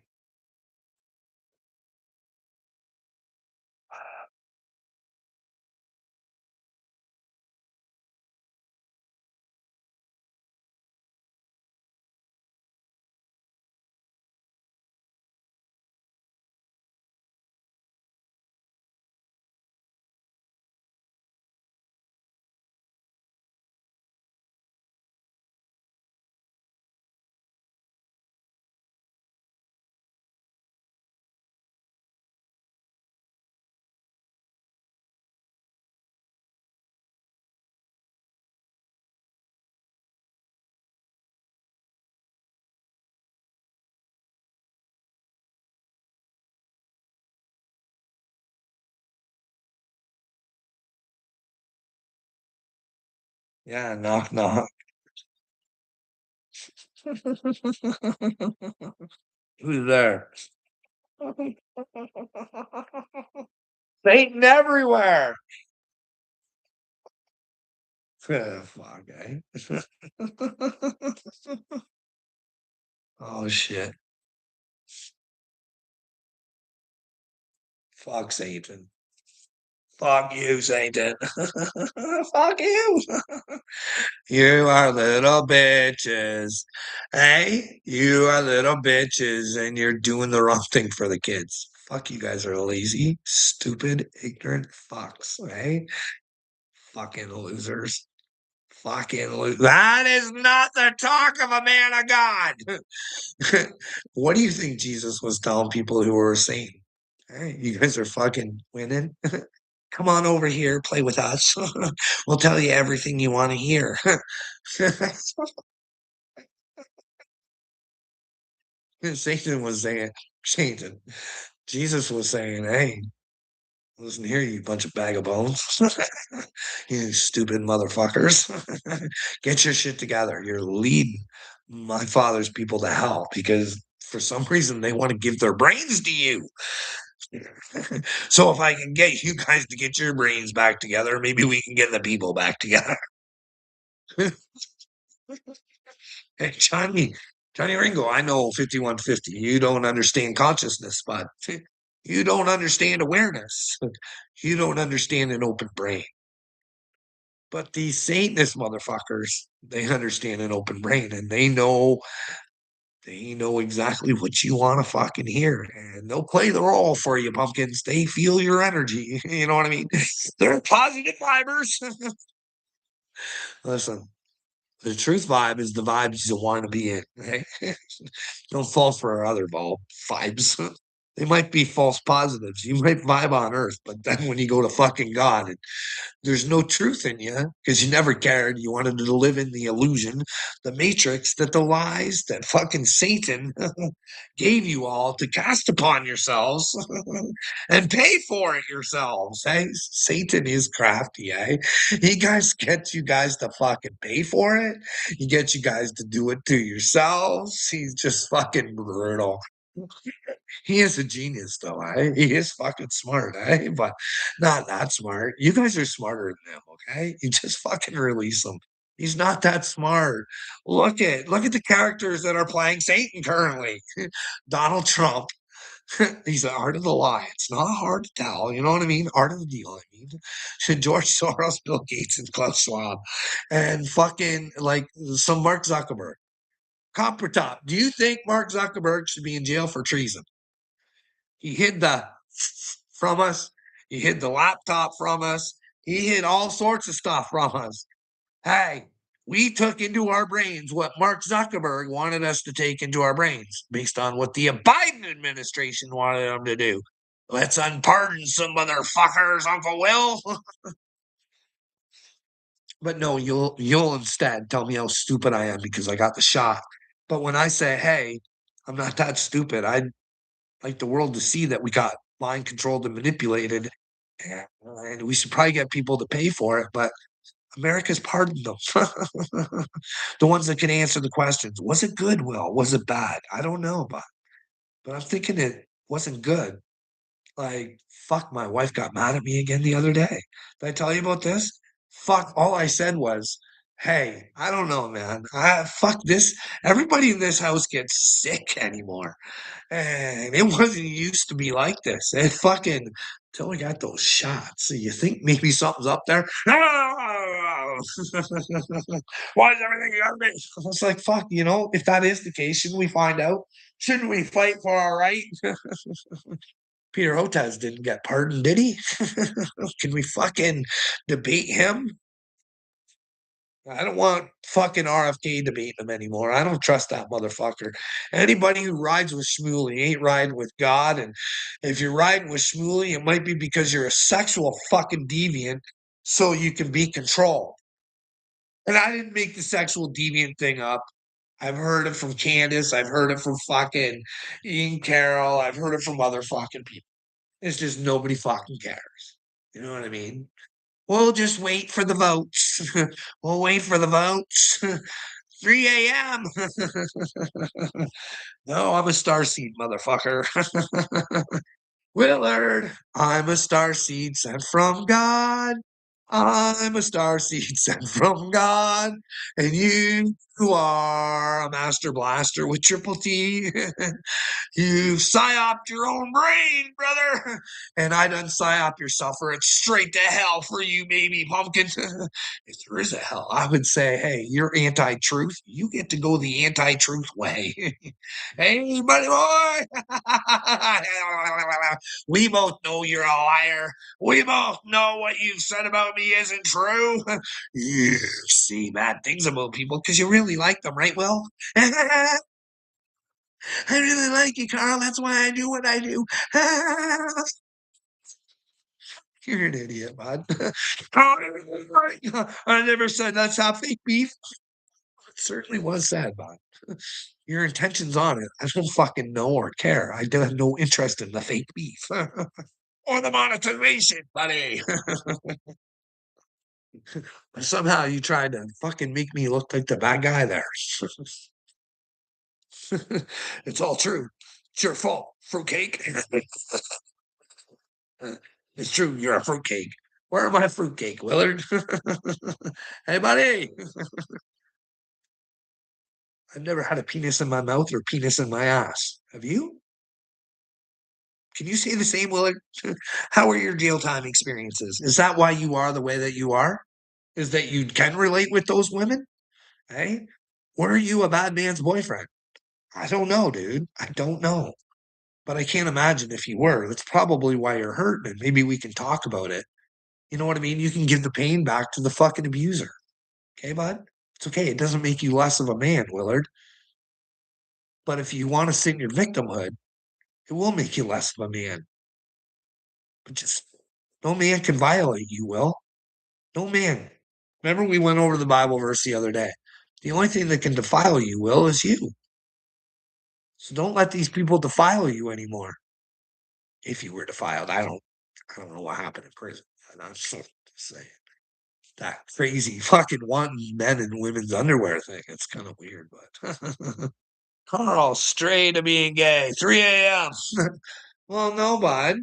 Yeah, knock knock. Who's there? Satan everywhere. Fuck, eh? Oh shit. Fuck Satan. Fuck you, Satan. Fuck you. You are little bitches. Hey, you are little bitches, and you're doing the wrong thing for the kids. Fuck, you guys are lazy, stupid, ignorant fucks, right? Fucking losers. Fucking losers. That is not the talk of a man of God. What do you think Jesus was telling people who were saying? Hey, you guys are fucking winning. Come on over here, play with us. We'll tell you everything you want to hear. Satan was saying, Satan, Jesus was saying, hey, listen here, you bunch of bag of bones. You stupid motherfuckers. Get your shit together. You're leading my father's people to hell because for some reason they want to give their brains to you. So if I can get you guys to get your brains back together, maybe we can get the people back together. Hey, Johnny Ringo, I know 5150. You don't understand consciousness, but you don't understand awareness. You don't understand an open brain. But these Satanist motherfuckers, they understand an open brain and they know exactly what you want to fucking hear. And they'll play the role for you, pumpkins. They feel your energy. You know what I mean? They're positive fibers. Listen, the truth vibe is the vibes you want to be in. Okay? Don't fall for our other vibes. They might be false positives. You might vibe on earth, but then when you go to fucking God, there's no truth in you because you never cared. You wanted to live in the illusion, the matrix, that the lies that fucking Satan gave you all to cast upon yourselves and pay for it yourselves. Hey, Satan is crafty, eh? He guys gets you guys to fucking pay for it. He gets you guys to do it to yourselves. He's just fucking brutal. He is a genius, though. He is fucking smart, but not that smart. You guys are smarter than him, okay? You just fucking release him. He's not that smart. Look at the characters that are playing Satan currently. Donald Trump. He's the art of the lie. It's not hard to tell. You know what I mean? Art of the deal. I mean, George Soros, Bill Gates, and Klaus Schwab, and fucking like some Mark Zuckerberg. Copper top. Do you think Mark Zuckerberg should be in jail for treason? He hid the from us. He hid the laptop from us. He hid all sorts of stuff from us. Hey, we took into our brains what Mark Zuckerberg wanted us to take into our brains based on what the Biden administration wanted them to do. Let's unpardon some motherfuckers, Uncle Will. But no, you'll instead tell me how stupid I am because I got the shot. But when I say, hey, I'm not that stupid. like the world to see that we got mind controlled and manipulated, and we should probably get people to pay for it, but America's pardoned them. The ones that can answer the questions. Was it good, Will? Was it bad? I don't know, but I'm thinking it wasn't good. Like, fuck, my wife got mad at me again the other day. Did I tell you about this? Fuck, all I said was, hey, I don't know, man. Fuck this. Everybody in this house gets sick anymore. And it wasn't used to be like this. It fucking till we got those shots. So you think maybe something's up there? Why is everything got me? I was like, fuck, if that is the case, shouldn't we find out? Shouldn't we fight for our right? Peter Hotez didn't get pardoned, did he? Can we fucking debate him? I don't want fucking RFK debating him anymore. I don't trust that motherfucker. Anybody who rides with Shmuley ain't riding with God. And if you're riding with Shmuley, it might be because you're a sexual fucking deviant so you can be controlled. And I didn't make the sexual deviant thing up. I've heard it from Candace. I've heard it from fucking Ian Carroll. I've heard it from other fucking people. It's just nobody fucking cares. You know what I mean? We'll just wait for the votes. We'll wait for the votes. 3 a.m. No, I'm a starseed, motherfucker. Willard, I'm a starseed sent from God. I'm a starseed sent from God. And you are a master blaster with triple T. You psyoped your own brain, brother. And I done psyop yourself for it straight to hell for you, baby pumpkin. If there is a hell, I would say, hey, you're anti-truth. You get to go the anti-truth way. Hey, buddy boy. We both know you're a liar. We both know what you've said about me isn't true. You see bad things about people because you really like them, right, Will? I really like you, Carl. That's why I do what I do. You're an idiot, bud. I never said that's how fake beef. It certainly was said, bud. Your intentions on it, I don't fucking know or care. I do have no interest in the fake beef. Or the monetization, buddy. But somehow you tried to fucking make me look like the bad guy there. It's all true. It's your fault, fruitcake. It's true, you're a fruitcake. Where are my fruitcake, Willard? Hey, buddy. I've never had a penis in my mouth or penis in my ass. Have you? Can you say the same, Willard? How are your jail time experiences? Is that why you are the way that you are? Is that you can relate with those women? Hey, were you a bad man's boyfriend? I don't know, dude. I don't know. But I can't imagine if you were. That's probably why you're hurting, and maybe we can talk about it. You know what I mean? You can give the pain back to the fucking abuser. Okay, bud? It's okay. It doesn't make you less of a man, Willard. But if you want to sit in your victimhood, it will make you less of a man. But just no man can violate you, Will. No man. Remember, we went over the Bible verse the other day. The only thing that can defile you, Will, is you. So don't let these people defile you anymore. If you were defiled, I don't know what happened in prison. I'm just saying that crazy fucking wanting men and women's underwear thing. It's kind of weird, but Carl, straight to being gay. 3 a.m. Well, no, bud.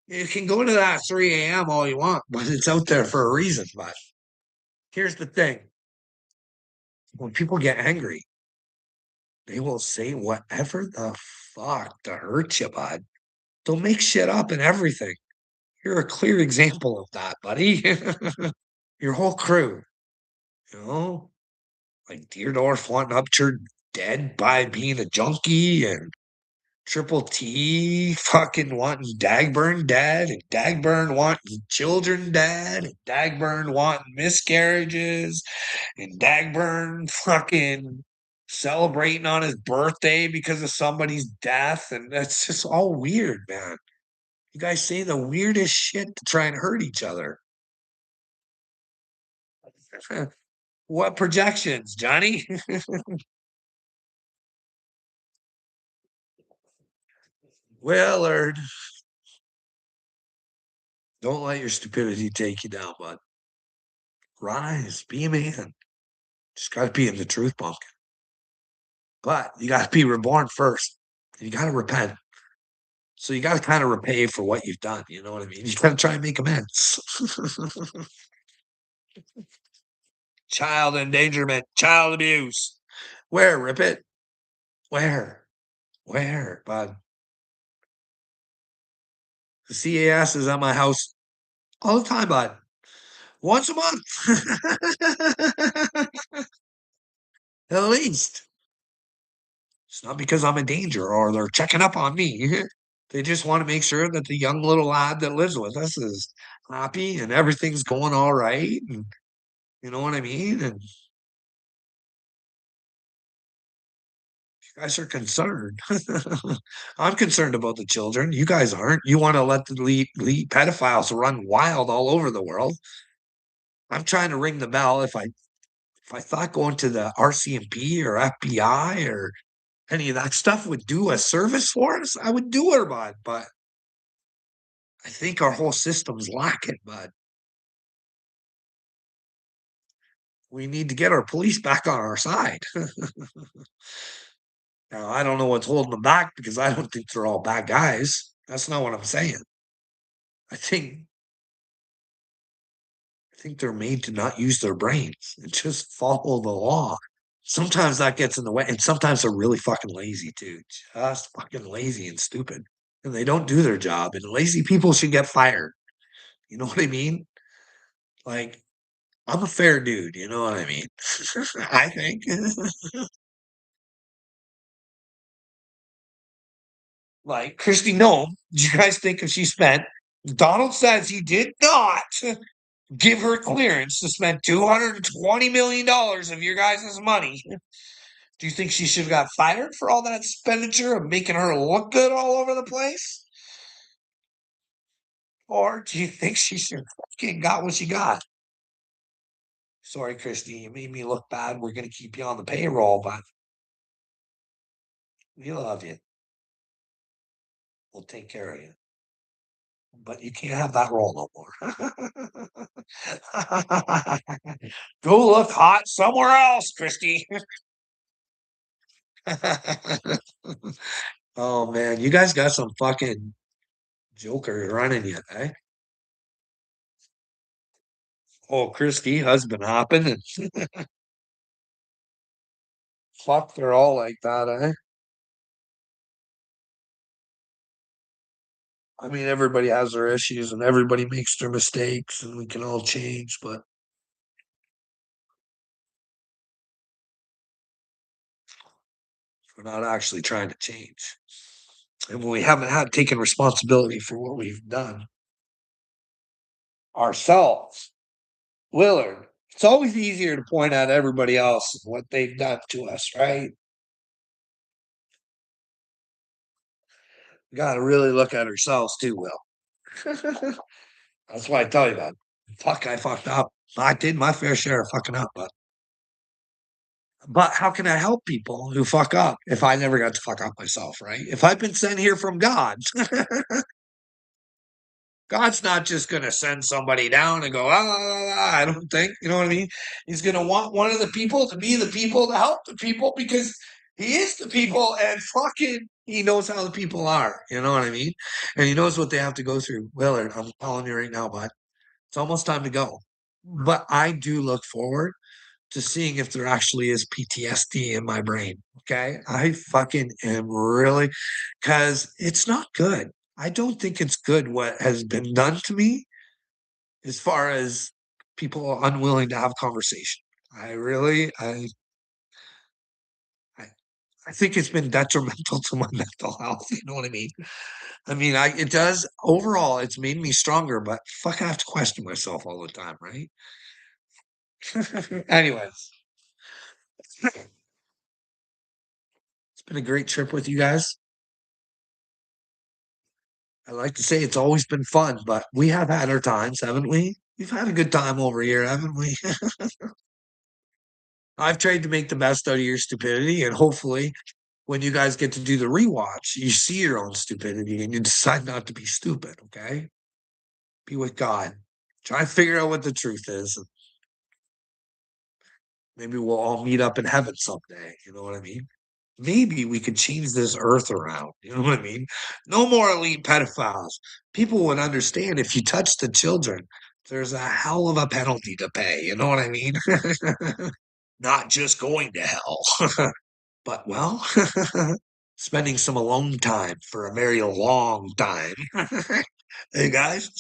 You can go to that 3 a.m. all you want, but it's out there for a reason, bud. Here's the thing. When people get angry, they will say whatever the fuck to hurt you, bud. They'll make shit up and everything. You're a clear example of that, buddy. Your whole crew, you know, like Deerdorf wanting Upchurch dead by being a junkie, and Triple T fucking wanting Dagburn dead, and Dagburn wanting children dead, and Dagburn wanting miscarriages, and Dagburn fucking celebrating on his birthday because of somebody's death. And that's just all weird, man. You guys say the weirdest shit to try and hurt each other. What projections, Johnny? Willard, don't let your stupidity take you down, bud. Rise, be a man. Just got to be in the truth, pumpkin. But you got to be reborn first. You got to repent. So you got to kind of repay for what you've done. You know what I mean? You got to try and make amends. Child endangerment, child abuse. Where, Rip it? Where? Bud? The CAS is at my house all the time, bud. Once a month. At least. It's not because I'm in danger or they're checking up on me. They just want to make sure that the young little lad that lives with us is happy and everything's going all right. And you know what I mean? And you guys are concerned. I'm concerned about the children. You guys aren't. You want to let the lead pedophiles run wild all over the world. I'm trying to ring the bell. If I thought going to the RCMP or FBI or any of that stuff would do a service for us, I would do it, bud. But I think our whole system's lacking, bud. We need to get our police back on our side. Now, I don't know what's holding them back because I don't think they're all bad guys. That's not what I'm saying. I think they're made to not use their brains and just follow the law. Sometimes that gets in the way, and sometimes they're really fucking lazy too. Just fucking lazy and stupid. And they don't do their job. And lazy people should get fired. You know what I mean? Like, I'm a fair dude, you know what I mean? I think. Like Christy Nome, do you guys think if she spent Donald says he did not give her clearance to spend $220 million of your guys' money. Do you think she should have got fired for all that expenditure of making her look good all over the place? Or do you think she should have fucking got what she got? Sorry, Christy, you made me look bad. We're gonna keep you on the payroll, but we love you. We'll take care of you. But you can't have that role no more. Go look hot somewhere else, Christy. Oh man, you guys got some fucking jokers running you, eh? Oh, Christy, husband hopping and fuck, they're all like that, eh? I mean, everybody has their issues and everybody makes their mistakes and we can all change, but we're not actually trying to change. And we haven't had taken responsibility for what we've done ourselves. Willard, it's always easier to point out everybody else and what they've done to us, right? We got to really look at ourselves too, Will. That's why I tell you that. Fuck, I fucked up. I did my fair share of fucking up, but how can I help people who fuck up if I never got to fuck up myself, right? If I've been sent here from God, God's not just going to send somebody down and go, I don't think, you know what I mean? He's going to want one of the people to be the people to help the people because he is the people and fucking he knows how the people are, you know what I mean? And he knows what they have to go through. Willard, I'm calling you right now, bud. It's almost time to go. But I do look forward to seeing if there actually is PTSD in my brain. Okay. I fucking am really, because it's not good. I don't think it's good what has been done to me as far as people unwilling to have conversation. I really, I, I think it's been detrimental to my mental health. You know what I mean? I mean, it does overall, it's made me stronger, but fuck, I have to question myself all the time, right? Anyways, it's been a great trip with you guys. I like to say it's always been fun, but we have had our times, haven't we? We've had a good time over here, haven't we? I've tried to make the best out of your stupidity, and hopefully when you guys get to do the rewatch, you see your own stupidity and you decide not to be stupid, okay? Be with God. Try and figure out what the truth is. Maybe we'll all meet up in heaven someday. You know what I mean? Maybe we could change this earth around. You know what I mean? No more elite pedophiles. People would understand if you touch the children, there's a hell of a penalty to pay. You know what I mean? Not just going to hell, but well, spending some alone time for a very long time. Hey guys,